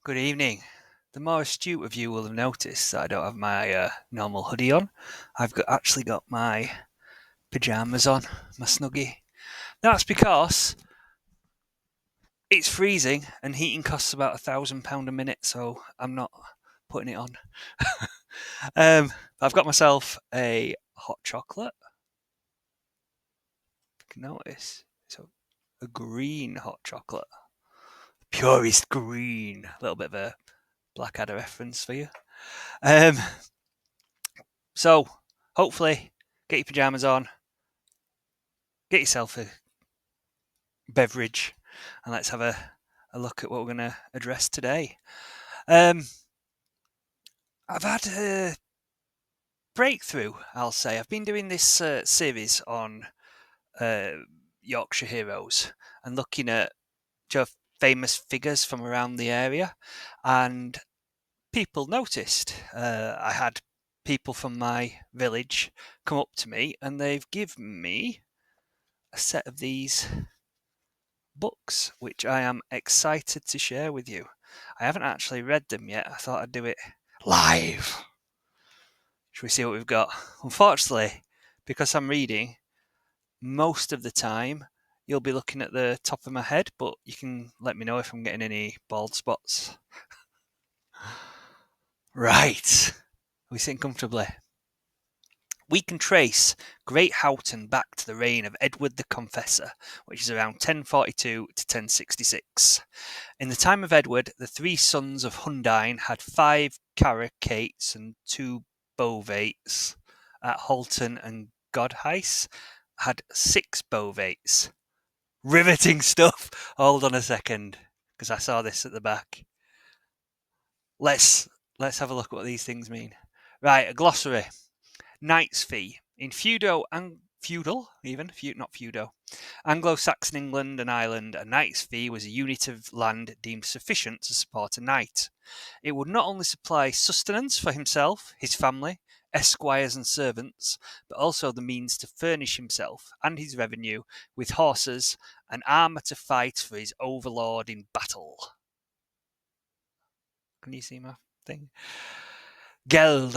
Good evening. The more astute of you will have noticed that I don't have my normal hoodie on. Actually got my pyjamas on, my snuggie. That's because it's freezing and heating costs about £1,000 a minute, so I'm not putting it on. I've got myself a hot chocolate. You can notice it's a green hot chocolate, purest green. A little bit of a Blackadder reference for you. Um, so hopefully get your pyjamas on, get yourself a beverage, and let's have a look at what we're going to address today. Um, I've had a breakthrough, I'll say. I've been doing this series on uh, Yorkshire heroes and looking at famous figures from around the area, and people noticed. I had people from my village come up to me and they've given me a set of these books, which I am excited to share with you. I haven't actually read them yet. I thought I'd do it live. Should we see what we've got? Unfortunately, because I'm reading, most of the time you'll be looking at the top of my head, but you can let me know if I'm getting any bald spots. Right. We sitting comfortably. We can trace Great Houghton back to the reign of Edward the Confessor, which is around 1042 to 1066. In the time of Edward, the three sons of Hundine had 5 carucates and 2 bovates. At Halton and Godheis had 6 bovates. Riveting stuff. Hold on a second, because I saw this at the back. Let's have a look at what these things mean. Right, a glossary. Knight's fee. In Anglo-Saxon England and Ireland, a knight's fee was a unit of land deemed sufficient to support a knight. It would not only supply sustenance for himself, his family, esquires and servants, but also the means to furnish himself and his revenue with horses and armour to fight for his overlord in battle. Can you see my thing? Geld.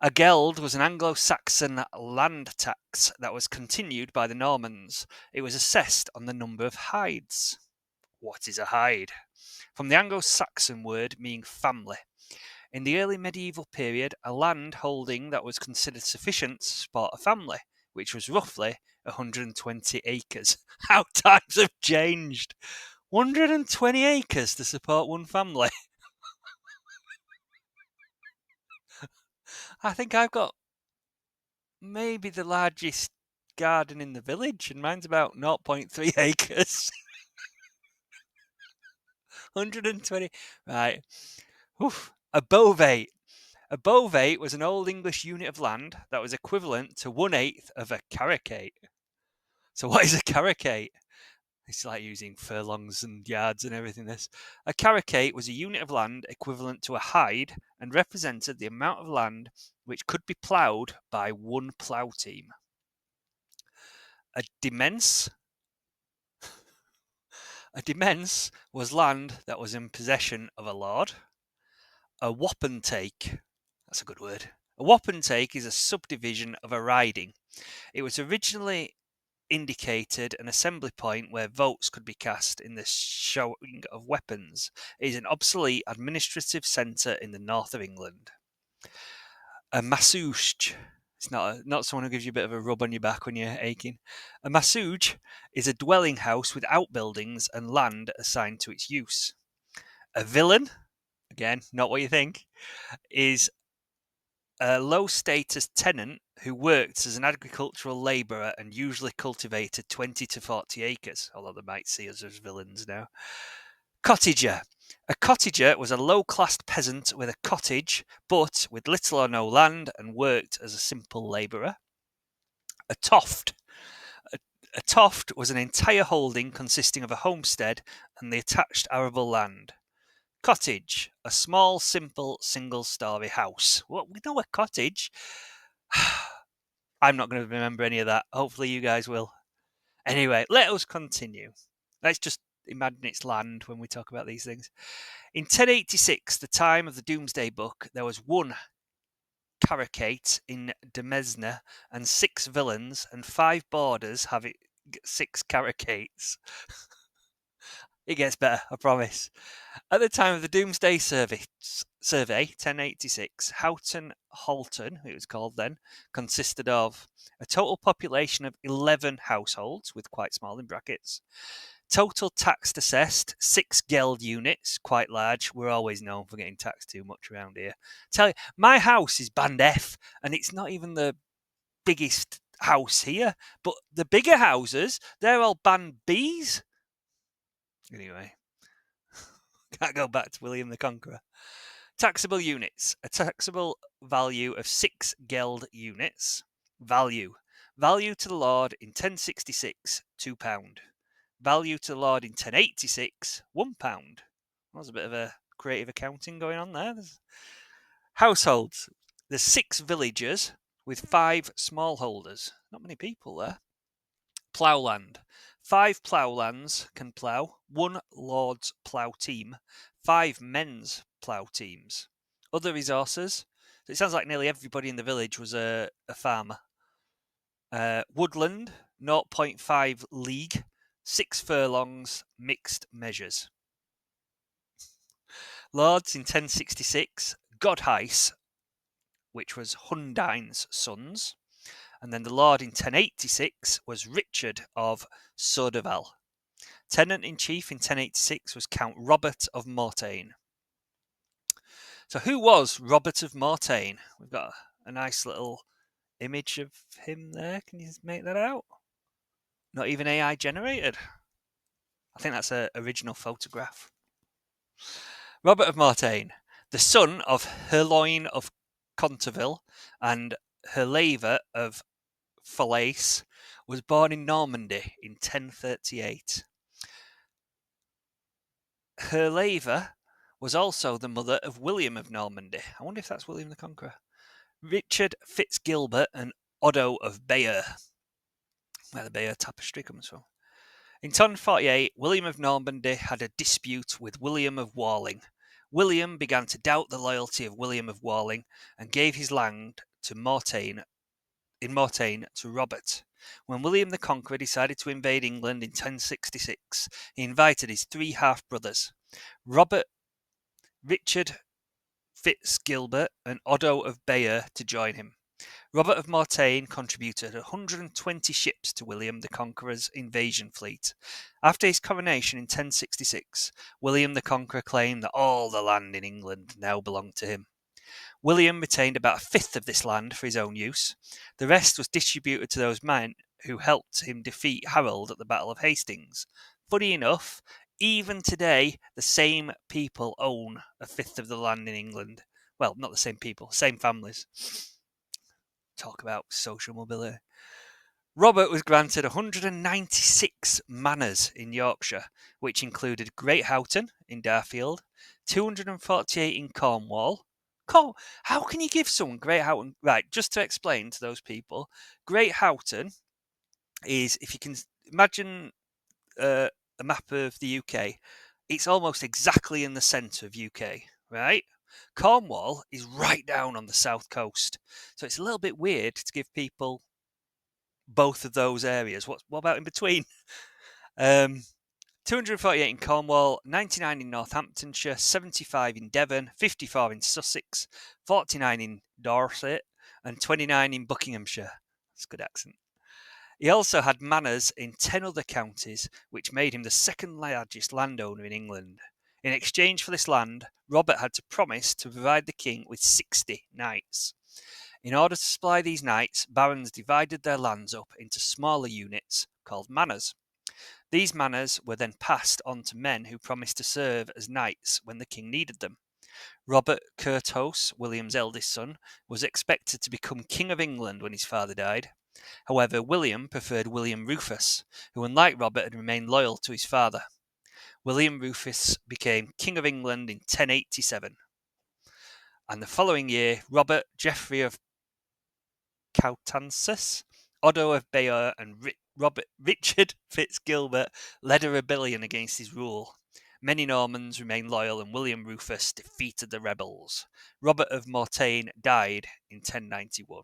A geld was an Anglo-Saxon land tax that was continued by the Normans. It was assessed on the number of hides. What is a hide? From the Anglo-Saxon word meaning family. In the early medieval period, a land holding that was considered sufficient to support a family, which was roughly 120 acres. How times have changed! 120 acres to support one family. I think I've got maybe the largest garden in the village, and mine's about 0.3 acres. 120. Right. Oof. A bovate. A bovate was an Old English unit of land that was equivalent to 1/8 of a carucate. So, what is a carucate? It's like using furlongs and yards and everything. This. A carucate was a unit of land equivalent to a hide and represented the amount of land which could be ploughed by one plough team. A demesne. A demesne was land that was in possession of a lord. A wapentake. That's a good word. A wapentake is a subdivision of a riding. It was originally indicated an assembly point where votes could be cast in the showing of weapons. It is an obsolete administrative centre in the north of England. A massuge. It's not someone who gives you a bit of a rub on your back when you're aching. A massuge is a dwelling house with outbuildings and land assigned to its use. A villain, again, not what you think, is a low-status tenant who worked as an agricultural labourer and usually cultivated 20 to 40 acres, although they might see us as villains now. Cottager. A cottager was a low-class peasant with a cottage, but with little or no land, and worked as a simple labourer. A toft. A toft was an entire holding consisting of a homestead and the attached arable land. Cottage, a small, simple, single-storey house. Well, we know a cottage. I'm not going to remember any of that. Hopefully you guys will. Anyway, let us continue. Let's just imagine it's land when we talk about these things. In 1086, the time of the Domesday Book, there was one carucate in Demesne and 6 villains and 5 borders having 6 carucates. It gets better, I promise. At the time of the Domesday Survey, 1086, Houghton Halton, it was called then, consisted of a total population of 11 households, with quite small in brackets. Total taxed assessed, 6 geld units, quite large. We're always known for getting taxed too much around here. Tell you, my house is band F, and it's not even the biggest house here, but the bigger houses, they're all band Bs. Anyway, can't go back to William the Conqueror. Taxable units. A taxable value of 6 geld units. Value. Value to the Lord in 1066, £2. Value to the Lord in 1086, £1. That was a bit of a creative accounting going on there. Households. There's 6 villagers with 5 smallholders. Not many people there. Ploughland. 5 ploughlands can plough, 1 lord's plough team, 5 men's plough teams. Other resources. So it sounds like nearly everybody in the village was a farmer. Woodland, 0.5 league, 6 furlongs, mixed measures. Lords in 1066, Godheis, which was Hundine's sons. And then the Lord in 1086 was Richard of Soderval. Tenant-in-chief in 1086 was Count Robert of Mortain. So who was Robert of Mortain? We've got a nice little image of him there. Can you make that out? Not even AI generated. I think that's an original photograph. Robert of Mortain, the son of Herloin of Conterville and Herleva of Falaise, was born in Normandy in 1038. Herleva was also the mother of William of Normandy. I wonder if that's William the Conqueror. Richard Fitzgilbert and Odo of Bayeux, where the Bayeux tapestry comes from. In 1048, William of Normandy had a dispute with William of Walling. William began to doubt the loyalty of William of Walling and gave his land to Mortain to Robert. When William the Conqueror decided to invade England in 1066, he invited his 3 half-brothers, Robert, Richard Fitzgilbert, and Odo of Bayeux, to join him. Robert of Mortain contributed 120 ships to William the Conqueror's invasion fleet. After his coronation in 1066, William the Conqueror claimed that all the land in England now belonged to him. William retained about a fifth of this land for his own use. The rest was distributed to those men who helped him defeat Harold at the Battle of Hastings. Funny enough, even today, the same people own a fifth of the land in England. Well, not the same people, same families. Talk about social mobility. Robert was granted 196 manors in Yorkshire, which included Great Houghton in Darfield, 248 in Cornwall. How can you give someone Great Houghton? Right, just to explain to those people, Great Houghton is, if you can imagine a map of the UK, it's almost exactly in the centre of UK, right? Cornwall is right down on the south coast, so it's a little bit weird to give people both of those areas. What about in between? 248 in Cornwall, 99 in Northamptonshire, 75 in Devon, 54 in Sussex, 49 in Dorset, and 29 in Buckinghamshire. That's a good accent. He also had manors in 10 other counties, which made him the second largest landowner in England. In exchange for this land, Robert had to promise to provide the king with 60 knights. In order to supply these knights, barons divided their lands up into smaller units called manors. These manors were then passed on to men who promised to serve as knights when the king needed them. Robert Curthose, William's eldest son, was expected to become King of England when his father died. However, William preferred William Rufus, who, unlike Robert, had remained loyal to his father. William Rufus became King of England in 1087. And the following year, Robert, Geoffrey of Coutances, Odo of Bayeux, and Richard Fitzgilbert led a rebellion against his rule. Many Normans remained loyal, and William Rufus defeated the rebels. Robert of Mortain died in 1091.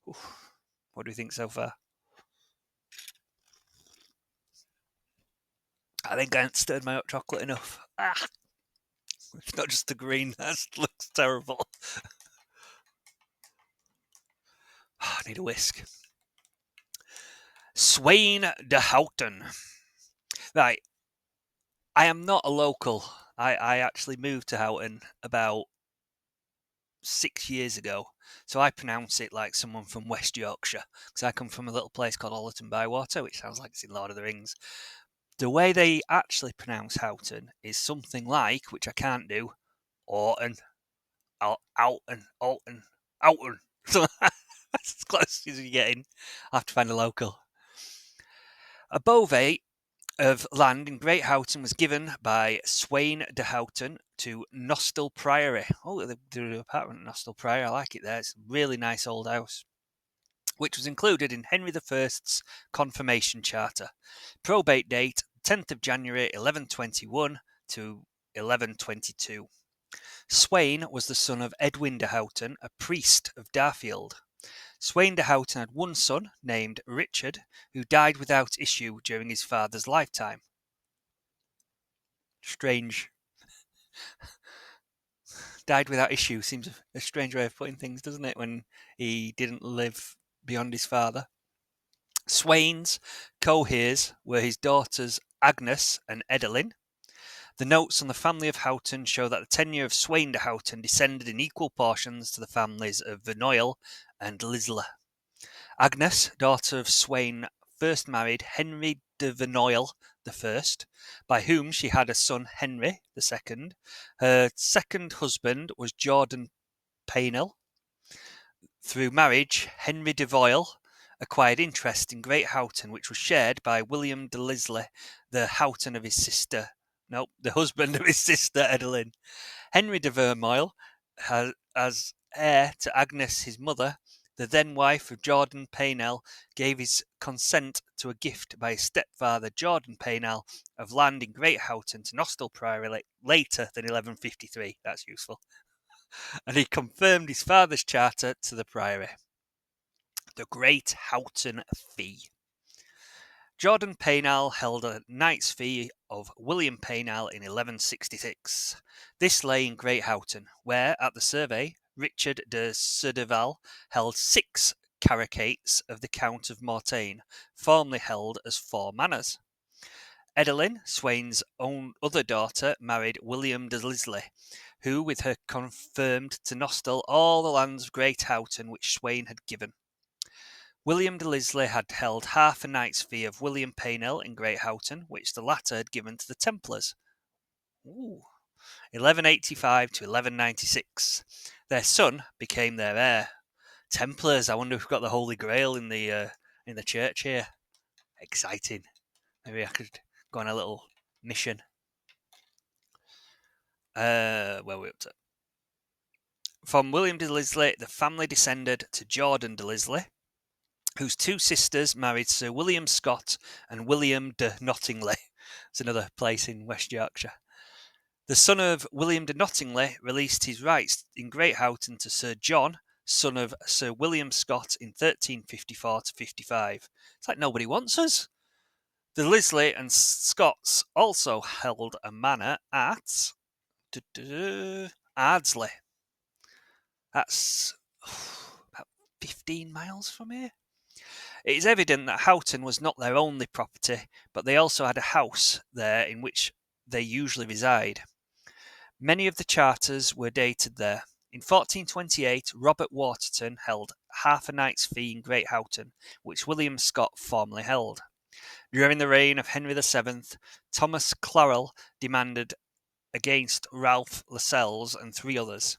Oof. What do you think so far? I think I haven't stirred my hot chocolate enough. It's not just the green, that looks terrible. I need a whisk. Sweyn de Houghton. Right, I am not a local. I actually moved to Houghton about 6 years ago, so I pronounce it like someone from West Yorkshire, because I come from a little place called Ollerton by Water, which sounds like it's in Lord of the Rings. The way they actually pronounce Houghton is something like, which I can't do, Orton, Alton. So that's as close as you're getting. I have to find a local. A bovate of land in Great Houghton was given by Sweyn de Houghton to Nostell Priory. Oh, the apartment at Nostell Priory, I like it there. It's a really nice old house, which was included in Henry I's confirmation charter. Probate date 10th of January 1121 to 1122. Sweyn was the son of Edwin de Houghton, a priest of Darfield. Sweyn de Houghton had one son, named Richard, who died without issue during his father's lifetime. Strange. Died without issue seems a strange way of putting things, doesn't it, when he didn't live beyond his father. Sweyn's co-heirs were his daughters Agnes and Edelyn. The notes on the family of Houghton show that the tenure of Sweyn de Houghton descended in equal portions to the families of Verneuil and Lisle. Agnes, daughter of Sweyn, first married Henry de Verneuil I, by whom she had a son Henry II. Her second husband was Jordan Painel. Through marriage, Henry de Voile acquired interest in Great Houghton, which was shared by William de Lisle, the husband of his sister Edelyn. Henry de Vermeuil, as heir to Agnes, his mother, the then wife of Jordan Painel, gave his consent to a gift by his stepfather Jordan Painel of land in Great Houghton to Nostell Priory later than 1153. That's useful. And he confirmed his father's charter to the priory. The Great Houghton Fee. Jordan Painel held a knight's fee of William Painel in 1166. This lay in Great Houghton, where, at the survey, Richard de Surdeval held 6 carucates of the Count of Mortain, formerly held as 4 manors. Edelyn, Sweyn's own other daughter, married William de Lisle, who with her confirmed to Nostell all the lands of Great Houghton which Sweyn had given. William de Lisle had held half a knight's fee of William Painel in Great Houghton, which the latter had given to the Templars. 1185 to 1196. Their son became their heir. Templars, I wonder if we've got the Holy Grail in the church here. Exciting. Maybe I could go on a little mission. Where are we up to? From William de Lisle, the family descended to Jordan de Lisle, whose 2 sisters married Sir William Scott and William de Nottingley. It's another place in West Yorkshire. The son of William de Nottingley released his rights in Great Houghton to Sir John, son of Sir William Scott, in 1354 to 55. It's like nobody wants us. The Lisle and Scotts also held a manor at Ardsley. That's about 15 miles from here. It is evident that Houghton was not their only property, but they also had a house there in which they usually reside. Many of the charters were dated there. In 1428, Robert Waterton held half a knight's fee in Great Houghton, which William Scott formerly held. During the reign of Henry VII, Thomas Clarel demanded against Ralph Lascelles and 3 others.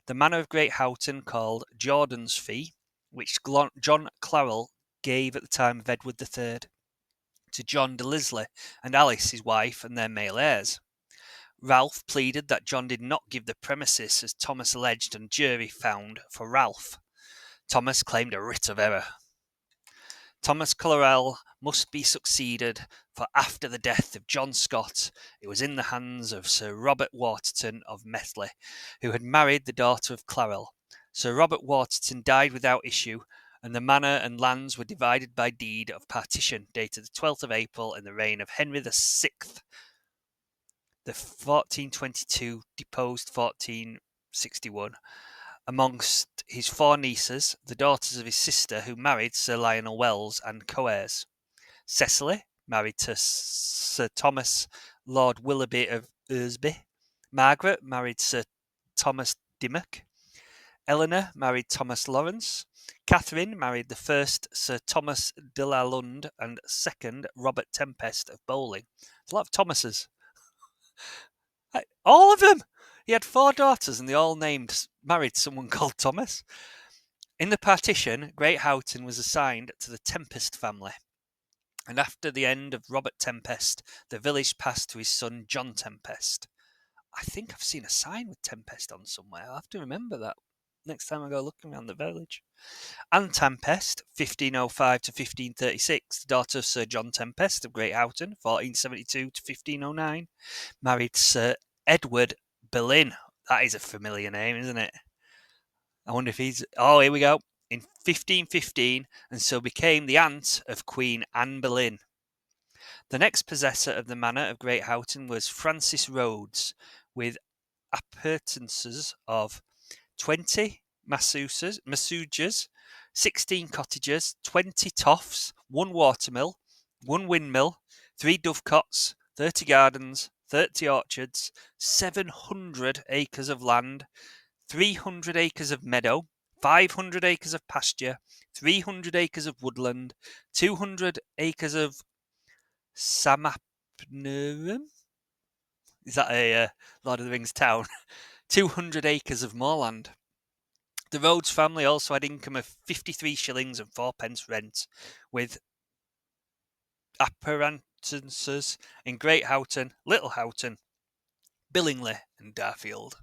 The manor of Great Houghton, called Jordan's Fee, which John Clarel gave at the time of Edward III, to John de Lisle and Alice, his wife, and their male heirs. Ralph pleaded that John did not give the premises as Thomas alleged, and jury found for Ralph. Thomas claimed a writ of error. Thomas Collerell must be succeeded, for after the death of John Scott, it was in the hands of Sir Robert Waterton of Methley, who had married the daughter of Clarel. Sir Robert Waterton died without issue, and the manor and lands were divided by deed of partition, dated the 12th of April in the reign of Henry VI, the 1422 deposed 1461, amongst his 4 nieces, the daughters of his sister, who married Sir Lionel Wells and co-heirs. Cecily, married to Sir Thomas Lord Willoughby of Eresby. Margaret, married Sir Thomas Dimmock. Eleanor, married Thomas Lawrence. Catherine, married the first Sir Thomas de la Lund and second Robert Tempest of Bowling. There's a lot of Thomases. All of them! He had 4 daughters and they all married someone called Thomas. In the partition, Great Houghton was assigned to the Tempest family, and after the end of Robert Tempest, the village passed to his son John Tempest. I think I've seen a sign with Tempest on somewhere. I'll have to remember that next time I go looking around the village. Anne Tempest, 1505 to 1536, the daughter of Sir John Tempest of Great Houghton, 1472 to 1509, married Sir Edward Boleyn. That is a familiar name, isn't it? I wonder if he's... Oh, here we go. In 1515, and so became the aunt of Queen Anne Boleyn. The next possessor of the manor of Great Houghton was Francis Rhodes, with appurtenances of 20 masujas, 16 cottages, 20 toffs, 1 watermill, 1 windmill, 3 dovecots, 30 gardens, 30 orchards, 700 acres of land, 300 acres of meadow, 500 acres of pasture, 300 acres of woodland, 200 acres of Samapnerum? Is that a Lord of the Rings town? 200 acres of moorland. The Rhodes family also had income of 53 shillings and 4 pence rent, with appurtenances in Great Houghton, Little Houghton, Billingley, and Darfield.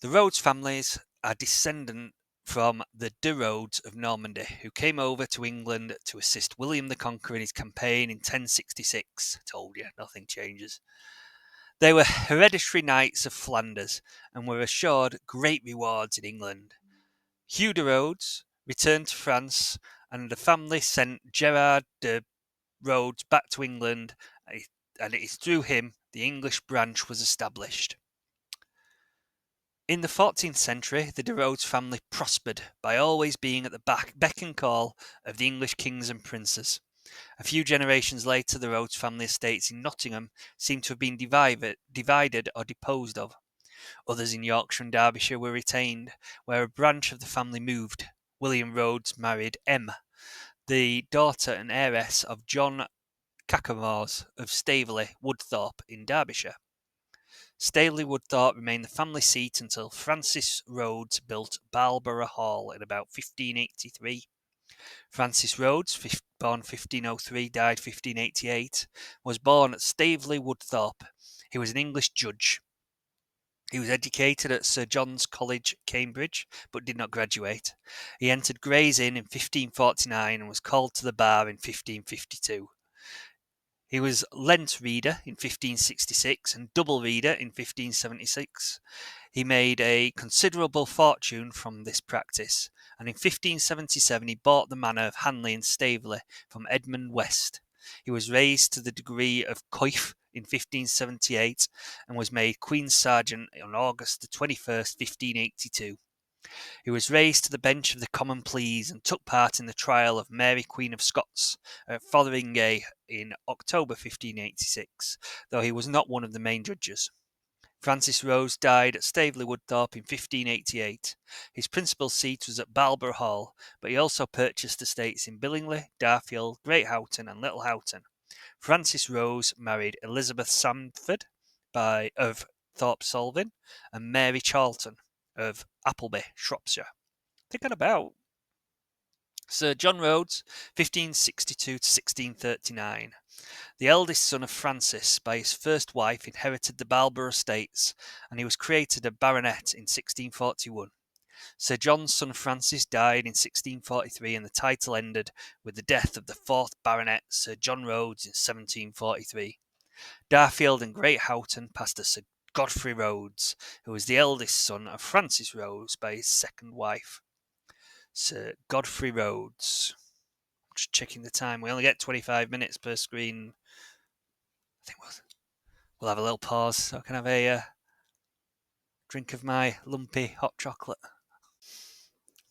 The Rhodes families are descendant from the De Rhodes of Normandy, who came over to England to assist William the Conqueror in his campaign in 1066. Told you, nothing changes. They were hereditary knights of Flanders and were assured great rewards in England. Hugh de Rhodes returned to France, and the family sent Gerard de Rhodes back to England, and it is through him the English branch was established. In the 14th century, the de Rhodes family prospered by always being at the beck and call of the English kings and princes. A few generations later, the Rhodes family estates in Nottingham seem to have been divided or disposed of. Others in Yorkshire and Derbyshire were retained, where a branch of the family moved. William Rhodes married Emma, the daughter and heiress of John Cacamores of Staveley, Woodthorpe in Derbyshire. Staveley Woodthorpe remained the family seat until Francis Rhodes built Balborough Hall in about 1583. Francis Rhodes, born 1503, died 1588, was born at Staveley Woodthorpe. He was an English judge. He was educated at Sir John's College, Cambridge, but did not graduate. He entered Gray's Inn in 1549 and was called to the bar in 1552. He was Lent Reader in 1566 and Double Reader in 1576. He made a considerable fortune from this practice, and in 1577 he bought the manor of Hanley and Staveley from Edmund West. He was raised to the degree of coif in 1578 and was made Queen's Sergeant on August the 21st, 1582. He was raised to the bench of the Common Pleas and took part in the trial of Mary Queen of Scots at Fotheringay in October 1586, though he was not one of the main judges. Francis Rhodes died at Staveley Woodthorpe in 1588. His principal seat was at Balborough Hall, but he also purchased estates in Billingley, Darfield, Great Houghton and Little Houghton. Francis Rose married Elizabeth Sandford of Thorpe Solvin and Mary Charlton of Appleby, Shropshire. Thinking about Sir John Rhodes, 1562 to 1639. The eldest son of Francis by his first wife inherited the Balborough estates, and he was created a baronet in 1641. Sir John's son Francis died in 1643, and the title ended with the death of the 4th Baronet, Sir John Rhodes, in 1743. Darfield and Great Houghton passed to Sir Godfrey Rhodes, who was the eldest son of Francis Rhodes by his second wife. Sir Godfrey Rhodes. Just checking the time. We only get 25 minutes per screen. I think we'll have a little pause so I can have a drink of my lumpy hot chocolate.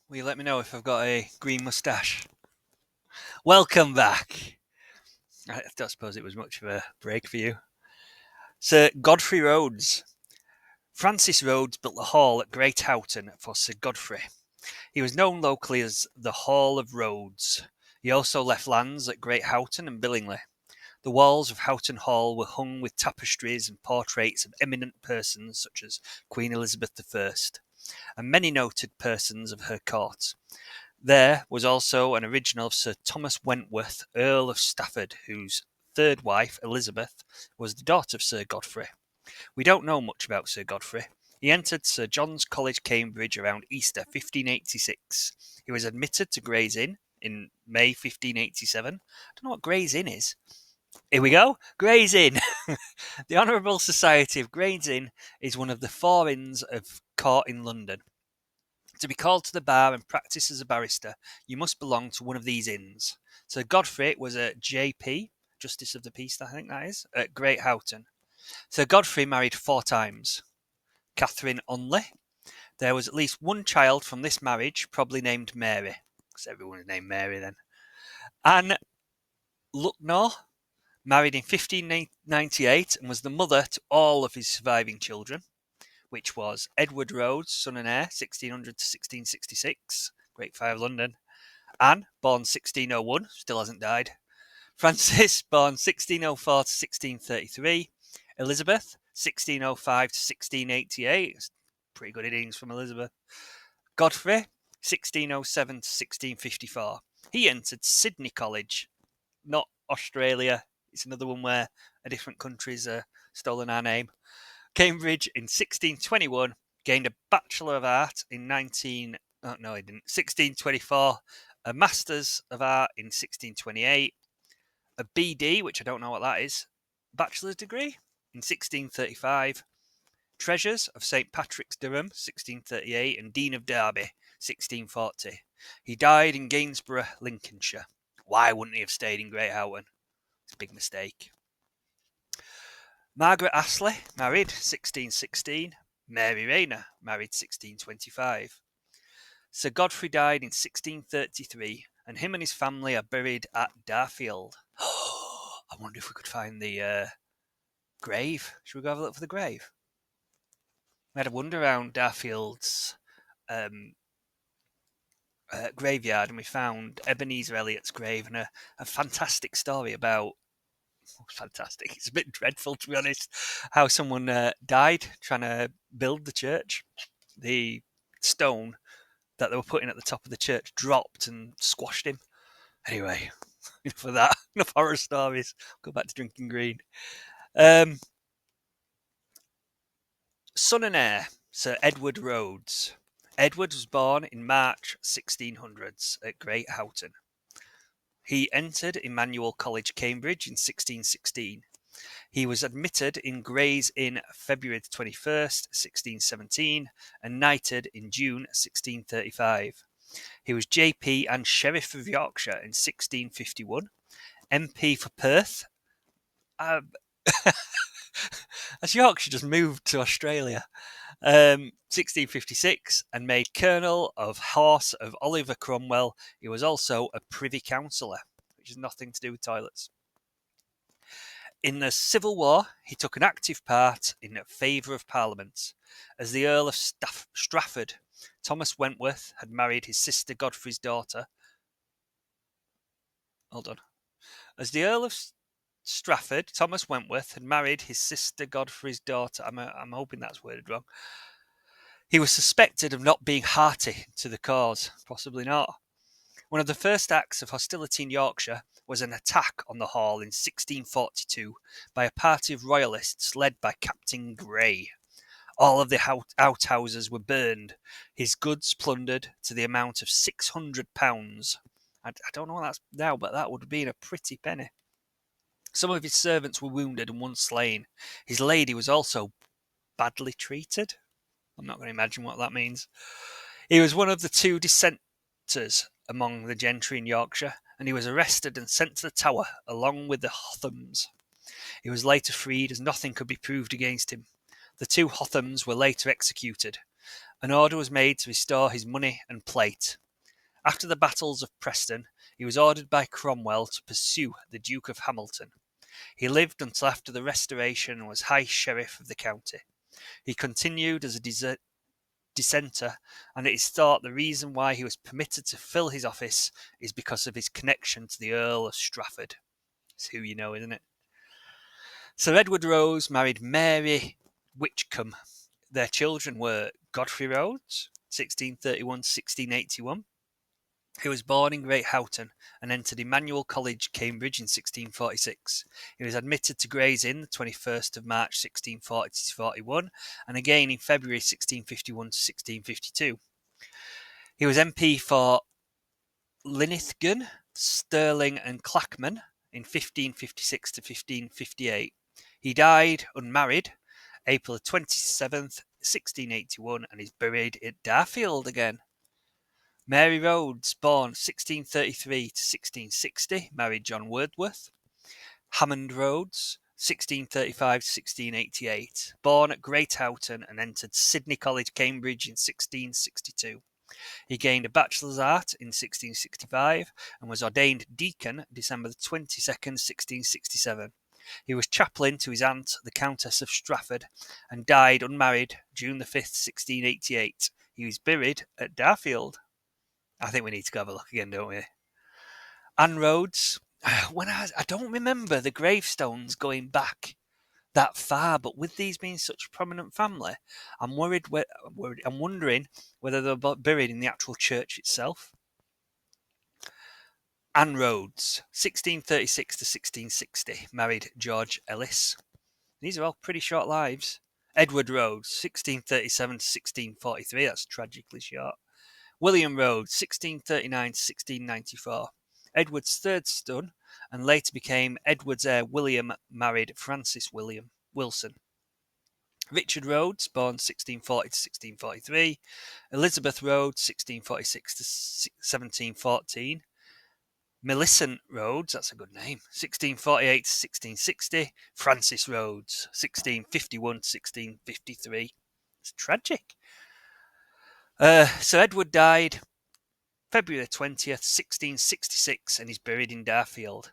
Will you let me know if I've got a green moustache? Welcome back. I don't suppose it was much of a break for you. Sir Godfrey Rhodes. Francis Rhodes built the hall at Great Houghton for Sir Godfrey. He was known locally as the Hall of Rhodes. He also left lands at Great Houghton and Billingly. The walls of Houghton Hall were hung with tapestries and portraits of eminent persons such as Queen Elizabeth I, and many noted persons of her court. There was also an original of Sir Thomas Wentworth, Earl of Stafford, whose third wife, Elizabeth, was the daughter of Sir Godfrey. We don't know much about Sir Godfrey. He entered Sir John's College, Cambridge, around Easter 1586. He was admitted to Gray's Inn in May 1587. I don't know what Gray's Inn is. Here we go. Gray's Inn. The Honourable Society of Gray's Inn is one of the 4 inns of court in London. To be called to the bar and practice as a barrister, you must belong to one of these inns. Sir Godfrey was a J.P., Justice of the Peace, I think that is, at Great Houghton. Sir Godfrey married 4 times. Catherine Onley. There was at least one child from this marriage, probably named Mary, because everyone is named Mary then. Anne Lucknow married in 1598 and was the mother to all of his surviving children, which was Edward Rhodes, son and heir, 1600 to 1666, Great Fire of London. Anne, born 1601, still hasn't died. Francis, born 1604 to 1633. Elizabeth, 1605 to 1688. Pretty good innings from Elizabeth. Godfrey, 1607 to 1654. He entered Sydney College, not Australia. It's another one where a different country's stolen our name. Cambridge in 1621, gained a Bachelor of Art in 1624, a Masters of Art in 1628, a BD, which I don't know what that is, Bachelor's degree in 1635, Treasures of St. Patrick's, Durham, 1638, and Dean of Derby, 1640. He died in Gainsborough, Lincolnshire. Why wouldn't he have stayed in Great Houghton? It's a big mistake. Margaret Astley, married 1616. Mary Rayner, married 1625. Sir Godfrey died in 1633, and him and his family are buried at Darfield. I wonder if we could find the grave. Should we go have a look for the grave? We had a wander around Darfield's graveyard, and we found Ebenezer Elliott's grave and a fantastic story about. Fantastic. It's a bit dreadful, to be honest, how someone died trying to build the church. The stone that they were putting at the top of the church dropped and squashed him. Anyway, enough of that. Enough horror stories. Go back to drinking green. Son and heir, Sir Edward Rhodes. Edward was born in March 1600s at Great Houghton. He entered Emmanuel College, Cambridge in 1616. He was admitted in Gray's Inn February 21st, 1617, and knighted in June 1635. He was JP and Sheriff of Yorkshire in 1651, MP for Perth. As Yorkshire just moved to Australia. 1656, and made Colonel of Horse of Oliver Cromwell. He was also a Privy Councillor, which has nothing to do with toilets. In the Civil War, he took an active part in favour of Parliament. As the Earl of Strafford, Thomas Wentworth had married his sister Godfrey's daughter. Hold on. As the Earl of Strafford, Thomas Wentworth had married his sister Godfrey's daughter. I'm hoping that's worded wrong. He was suspected of not being hearty to the cause. Possibly not. One of the first acts of hostility in Yorkshire was an attack on the hall in 1642 by a party of royalists led by Captain Grey. All of the outhouses were burned, his goods plundered to the amount of £600. I don't know what that's now, but that would have been a pretty penny. Some of his servants were wounded and one slain. His lady was also badly treated. I'm not going to imagine what that means. He was one of the two dissenters among the gentry in Yorkshire, and he was arrested and sent to the Tower along with the Hothams. He was later freed as nothing could be proved against him. The two Hothams were later executed. An order was made to restore his money and plate. After the battles of Preston, he was ordered by Cromwell to pursue the Duke of Hamilton. He lived until after the Restoration and was High Sheriff of the county. He continued as a dissenter, and it is thought the reason why he was permitted to fill his office is because of his connection to the Earl of Strafford. It's who you know, isn't it? Sir Edward Rose married Mary Whitcomb. Their children were Godfrey Rhodes, 1631-1681. He was born in Great Houghton and entered Emmanuel College, Cambridge in 1646. He was admitted to Gray's Inn the 21st of March 1640-41 and again in February 1651-1652. He was MP for Linlithgow, Stirling and Clackman in 1556 to 1558. He died unmarried April 27th, 1681 and is buried at Darfield again. Mary Rhodes, born 1633 to 1660, married John Wordsworth. Hammond Rhodes, 1635 to 1688, born at Great Houghton and entered Sydney College, Cambridge in 1662. He gained a Bachelor's Art in 1665 and was ordained deacon December 22nd, 1667. He was chaplain to his aunt, the Countess of Strafford, and died unmarried June 5th, 1688. He was buried at Darfield. I think we need to go have a look again, don't we? Anne Rhodes. I don't remember the gravestones going back that far, but with these being such a prominent family, I'm wondering whether they're buried in the actual church itself. Anne Rhodes, 1636 to 1660, married George Ellis. These are all pretty short lives. Edward Rhodes, 1637 to 1643, that's tragically short. William Rhodes, 1639 to 1694. Edward's third son, and later became Edward's heir William, married Frances Wilson. Richard Rhodes, born 1640 to 1643. Elizabeth Rhodes, 1646 to 1714. Millicent Rhodes, that's a good name, 1648 to 1660. Francis Rhodes, 1651 to 1653. It's tragic. Sir Edward died February 20th, 1666, and is buried in Darfield.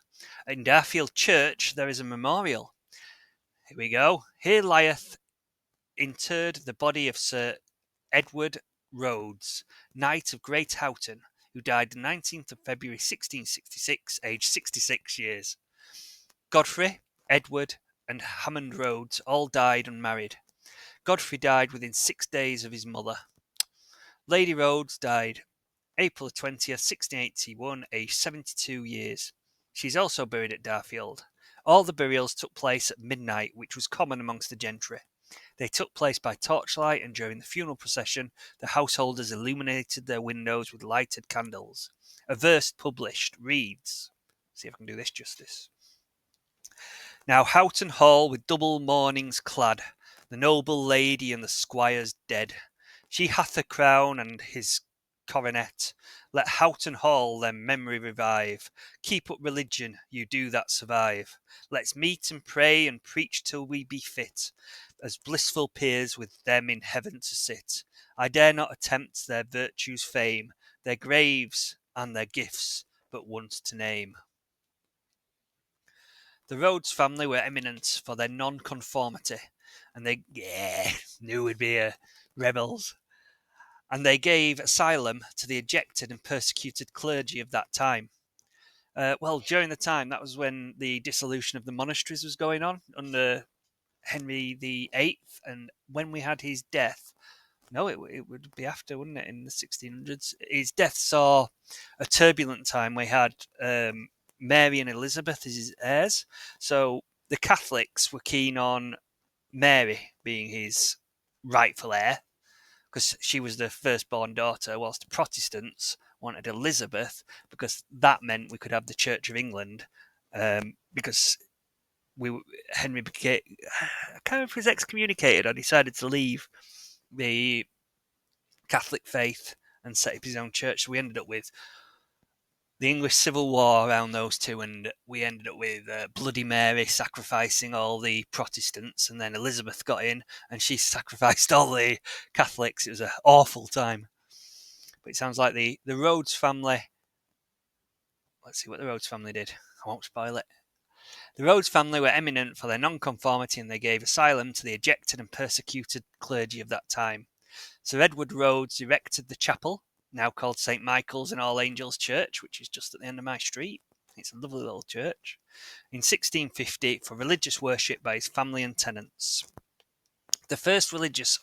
In Darfield Church, there is a memorial. Here we go. Here lieth interred the body of Sir Edward Rhodes, Knight of Great Houghton, who died the 19th of February 1666, aged 66 years. Godfrey, Edward, and Hammond Rhodes all died unmarried. Godfrey died within 6 days of his mother. Lady Rhodes died April 20th, 1681, aged 72 years. She is also buried at Darfield. All the burials took place at midnight, which was common amongst the gentry. They took place by torchlight, and during the funeral procession, the householders illuminated their windows with lighted candles. A verse published reads, see if I can do this justice. Now Houghton Hall with double mournings clad, the noble lady and the squires dead. She hath a crown and his coronet. Let Houghton Hall their memory revive. Keep up religion, you do that survive. Let's meet and pray and preach till we be fit, as blissful peers with them in heaven to sit. I dare not attempt their virtues' fame, their graves and their gifts but once to name. The Rhodes family were eminent for their non-conformity, and they knew we'd be rebels. And they gave asylum to the ejected and persecuted clergy of that time. During the time, that was when the dissolution of the monasteries was going on under Henry VIII, and when we had his death, it would be after, wouldn't it, in the 1600s? His death saw a turbulent time. We had Mary and Elizabeth as his heirs, so the Catholics were keen on Mary being his rightful heir because she was the firstborn daughter, whilst the Protestants wanted Elizabeth because that meant we could have the Church of England. Because Henry became, I can't remember if he was excommunicated or decided to leave the Catholic faith and set up his own church. So we ended up with the English Civil War around those two, and we ended up with Bloody Mary sacrificing all the Protestants, and then Elizabeth got in and she sacrificed all the Catholics. It was an awful time. But it sounds like the Rhodes family. Let's see what the Rhodes family did. I won't spoil it. The Rhodes family were eminent for their nonconformity, and they gave asylum to the ejected and persecuted clergy of that time. Sir Edward Rhodes erected the chapel, now called St. Michael's and All Angels Church, which is just at the end of my street. It's a lovely little church. In 1650, for religious worship by his family and tenants. The first religious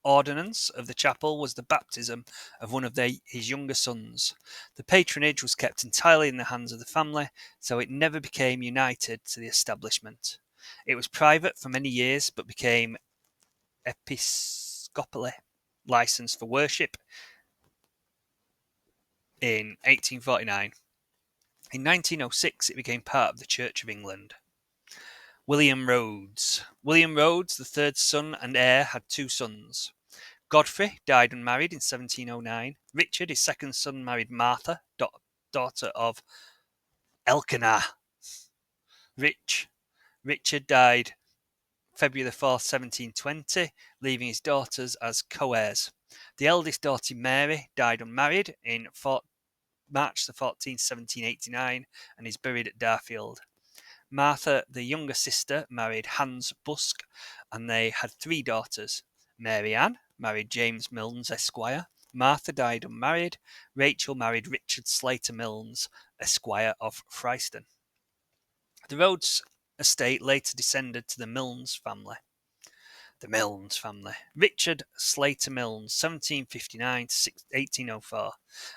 ordinance of the chapel was the baptism of one of his younger sons. The patronage was kept entirely in the hands of the family, so it never became united to the establishment. It was private for many years, but became episcopally licensed for worship in 1849. In 1906, it became part of the Church of England. William Rhodes. William Rhodes, the third son and heir, had two sons. Godfrey died unmarried in 1709. Richard, his second son, married Martha, daughter of Elkanah. Richard died February the 4th, 1720, leaving his daughters as co-heirs. The eldest daughter, Mary, died unmarried in March the 14th, 1789, and is buried at Darfield. Martha, the younger sister, married Hans Busk, and they had three daughters. Mary Ann married James Milnes, Esquire. Martha died unmarried. Rachel married Richard Slater Milnes, Esquire of Fryston. The Rhodes estate later descended to the Milnes family. The Milnes family. Richard Slater Milnes, 1759 to 1804,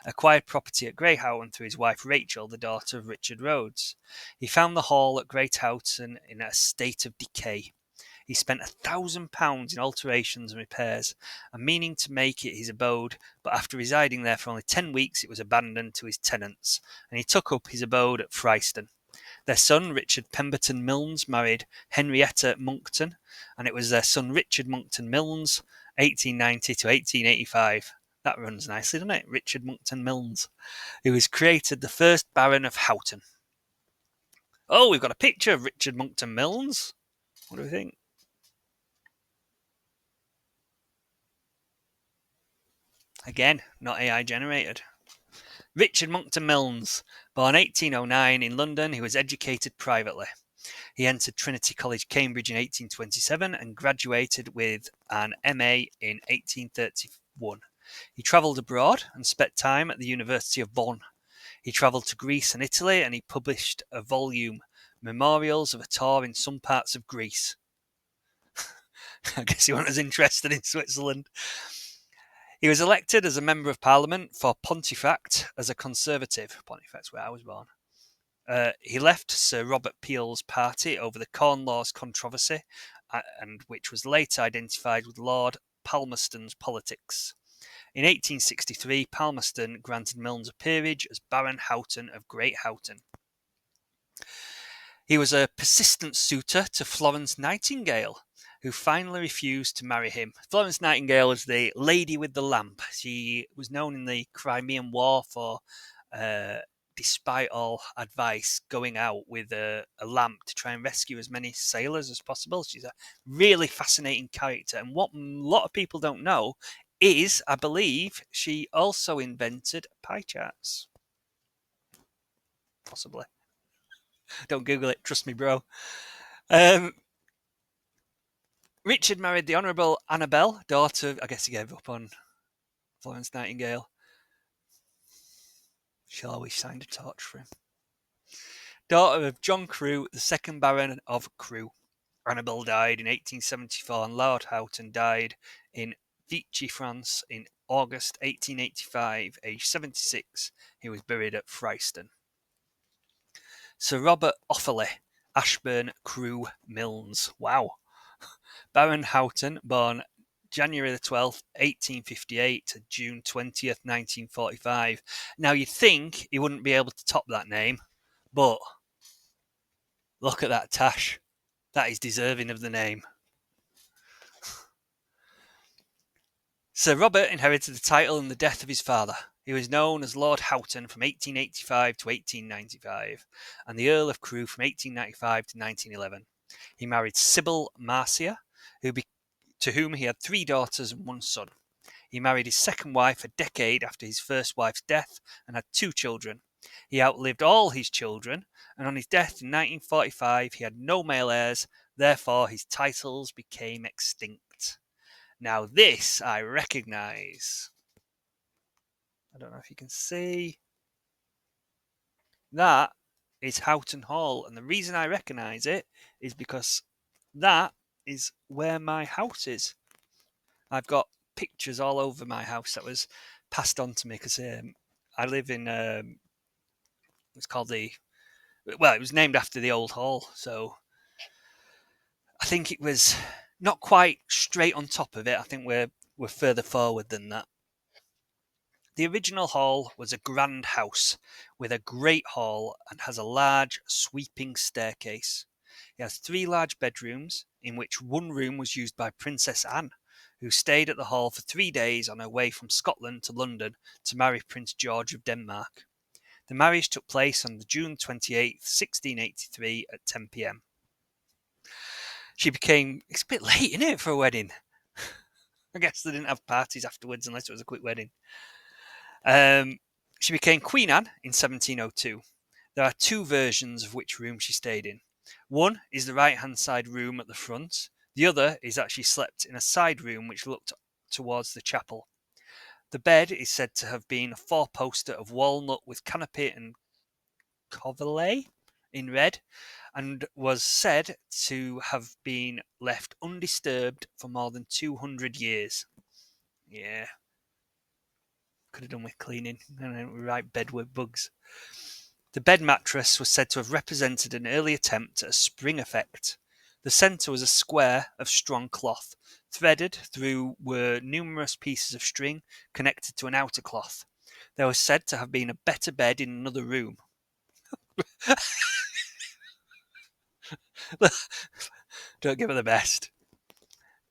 acquired property at Great Houghton through his wife Rachel, the daughter of Richard Rhodes. He found the hall at Great Houghton in a state of decay. He spent £1,000 in alterations and repairs, and meaning to make it his abode, but after residing there for only 10 weeks it was abandoned to his tenants, and he took up his abode at Fryston. Their son, Richard Pemberton Milnes, married Henrietta Monckton, and it was their son Richard Monckton Milnes, 1890 to 1885. That runs nicely, doesn't it? Richard Monckton Milnes, who was created the first Baron of Houghton. Oh, we've got a picture of Richard Monckton Milnes. What do we think? Again, not AI generated. Richard Monckton Milnes, born 1809 in London, he was educated privately. He entered Trinity College, Cambridge in 1827 and graduated with an MA in 1831. He travelled abroad and spent time at the University of Bonn. He travelled to Greece and Italy, and he published a volume, Memorials of a Tour in Some Parts of Greece. I guess he wasn't as interested in Switzerland. He was elected as a Member of Parliament for Pontefract as a Conservative. Pontefract's where I was born. He left Sir Robert Peel's party over the Corn Laws controversy, and which was later identified with Lord Palmerston's politics. In 1863, Palmerston granted Milnes a peerage as Baron Houghton of Great Houghton. He was a persistent suitor to Florence Nightingale, who finally refused to marry him. Florence Nightingale was the lady with the lamp. She was known in the Crimean War for, despite all advice, going out with a lamp to try and rescue as many sailors as possible. She's a really fascinating character. And what a lot of people don't know is, I believe, she also invented pie charts. Possibly. Don't Google it. Trust me, bro. Richard married the Honourable Annabel, daughter of, I guess he gave up on Florence Nightingale. She always signed a torch for him. Daughter of John Crewe, the second Baron of Crewe. Annabel died in 1874 and Lord Houghton died in Vichy, France in August 1885, aged 76. He was buried at Fryston. Sir Robert Offaly, Ashburn, Crewe, Milnes. Wow. Baron Houghton, born January the 12th, 1858 to June 20th, 1945. Now, you'd think he wouldn't be able to top that name, but look at that tash. That is deserving of the name. Sir Robert inherited the title on the death of his father. He was known as Lord Houghton from 1885 to 1895, and the Earl of Crewe from 1895 to 1911. He married Sybil Marcia, to whom he had 3 daughters and 1 son. He married his second wife a decade after his first wife's death and had 2 children. He outlived all his children, and on his death in 1945 he had no male heirs, therefore his titles became extinct. Now this I recognise. I don't know if you can see. That is Houghton Hall, and the reason I recognise it is because that is where my house is. I've got pictures all over my house that was passed on to me because I live in it's called it was named after the old hall, so I think it was not quite straight on top of it. I think we're further forward than that. The original hall was a grand house with a great hall and has a large sweeping staircase. It has 3 large bedrooms, in which one room was used by Princess Anne, who stayed at the hall for 3 days on her way from Scotland to London to marry Prince George of Denmark. The marriage took place on June 28th, 1683 at 10 p.m. It's a bit late, isn't it, for a wedding? I guess they didn't have parties afterwards unless it was a quick wedding. She became Queen Anne in 1702. There are 2 versions of which room she stayed in. One is the right-hand side room at the front. The other is that she slept in a side room which looked towards the chapel. The bed is said to have been a 4-poster of walnut with canopy and coverlet in red, and was said to have been left undisturbed for more than 200 years. Yeah. Could have done with cleaning and right bed with bugs. The bed mattress was said to have represented an early attempt at a spring effect. The centre was a square of strong cloth. Threaded through were numerous pieces of string connected to an outer cloth. There was said to have been a better bed in another room. Don't give her the best.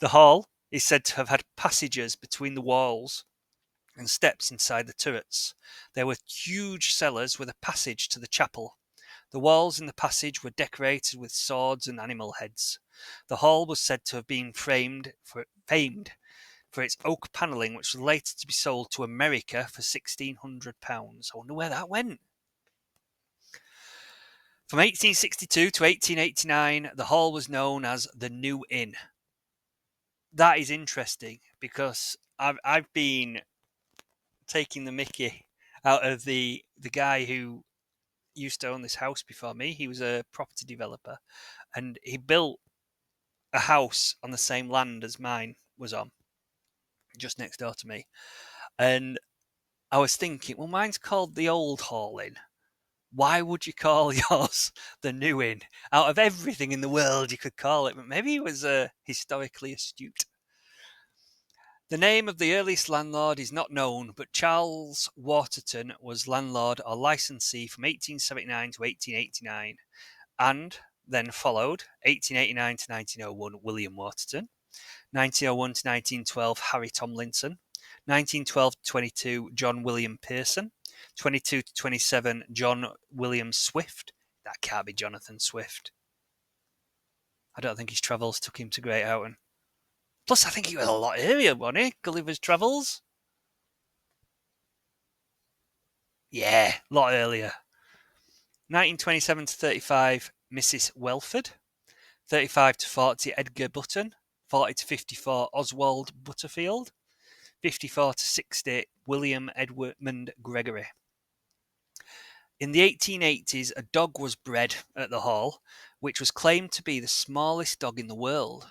The hall is said to have had passages between the walls and steps inside the turrets. There were huge cellars with a passage to the chapel. The walls in the passage were decorated with swords and animal heads. The hall was said to have been famed for its oak panelling, which was later to be sold to America for £1,600. I wonder where that went. From 1862 to 1889, the hall was known as the New Inn. That is interesting because I've been taking the mickey out of the guy who used to own this house before me. He was a property developer, and he built a house on the same land as mine was on, just next door to me. And I was thinking, well, mine's called the Old Hall Inn. Why would you call yours the New Inn? Out of everything in the world you could call it, but maybe he was historically astute. The name of the earliest landlord is not known, but Charles Waterton was landlord or licensee from 1879 to 1889, and then followed 1889 to 1901 William Waterton, 1901 to 1912 Harry Tomlinson, 1912 to 22 John William Pearson, 22 to 27 John William Swift. That can't be Jonathan Swift. I don't think his travels took him to Great Houghton. Plus, I think he was a lot earlier, wasn't he? Gulliver's Travels? Yeah, a lot earlier. 1927 to 35, Mrs. Welford. 35 to 40, Edgar Button. 40 to 54, Oswald Butterfield. 54 to 60, William Edmund Gregory. In the 1880s, a dog was bred at the hall, which was claimed to be the smallest dog in the world.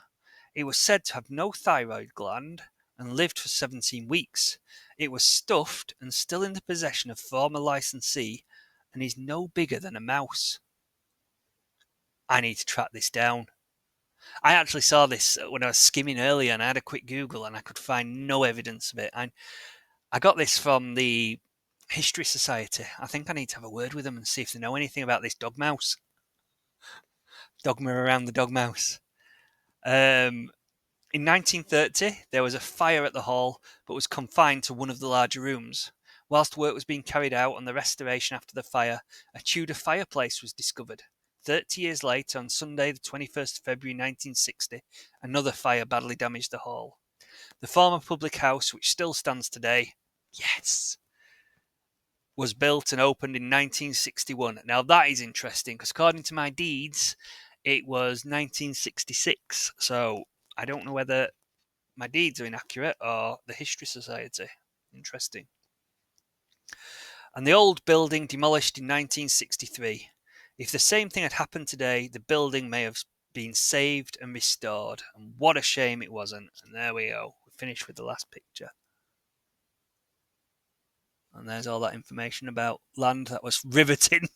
It was said to have no thyroid gland and lived for 17 weeks. It was stuffed and still in the possession of former licensee and is no bigger than a mouse. I need to track this down. I actually saw this when I was skimming earlier, and I had a quick Google, and I could find no evidence of it. I got this from the History Society. I think I need to have a word with them and see if they know anything about this dogma around the dogmouse. In 1930, there was a fire at the hall, but was confined to one of the larger rooms. Whilst work was being carried out on the restoration after the fire, a Tudor fireplace was discovered. 30 years later, on Sunday, the 21st of February 1960, another fire badly damaged the hall. The former public house, which still stands today, yes, was built and opened in 1961. Now that is interesting because according to my deeds, it was 1966. So I don't know whether my deeds are inaccurate or the History Society. Interesting. And the old building demolished in 1963. If the same thing had happened today, the building may have been saved and restored. And what a shame it wasn't. And there we go. We finished with the last picture. And there's all that information about land that was riveting.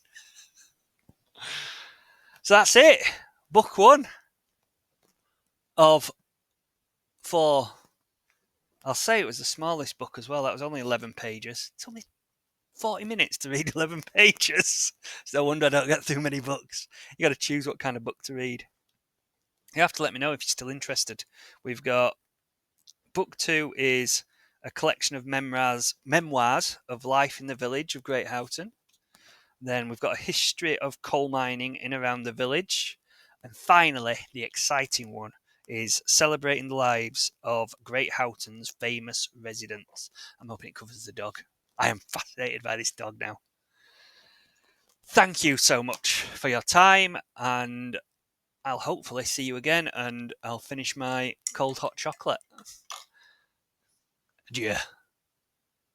So that's it. Book 1 of 4. I'll say it was the smallest book as well. That was only 11 pages. It's only 40 minutes to read 11 pages. It's no wonder I don't get through many books. You got to choose what kind of book to read. You have to let me know if you're still interested. We've got book 2 is a collection of memoirs of life in the village of Great Houghton. Then we've got a history of coal mining in around the village. And finally, the exciting one is celebrating the lives of Great Houghton's famous residents. I'm hoping it covers the dog. I am fascinated by this dog now. Thank you so much for your time, and I'll hopefully see you again, and I'll finish my cold hot chocolate. Adieu.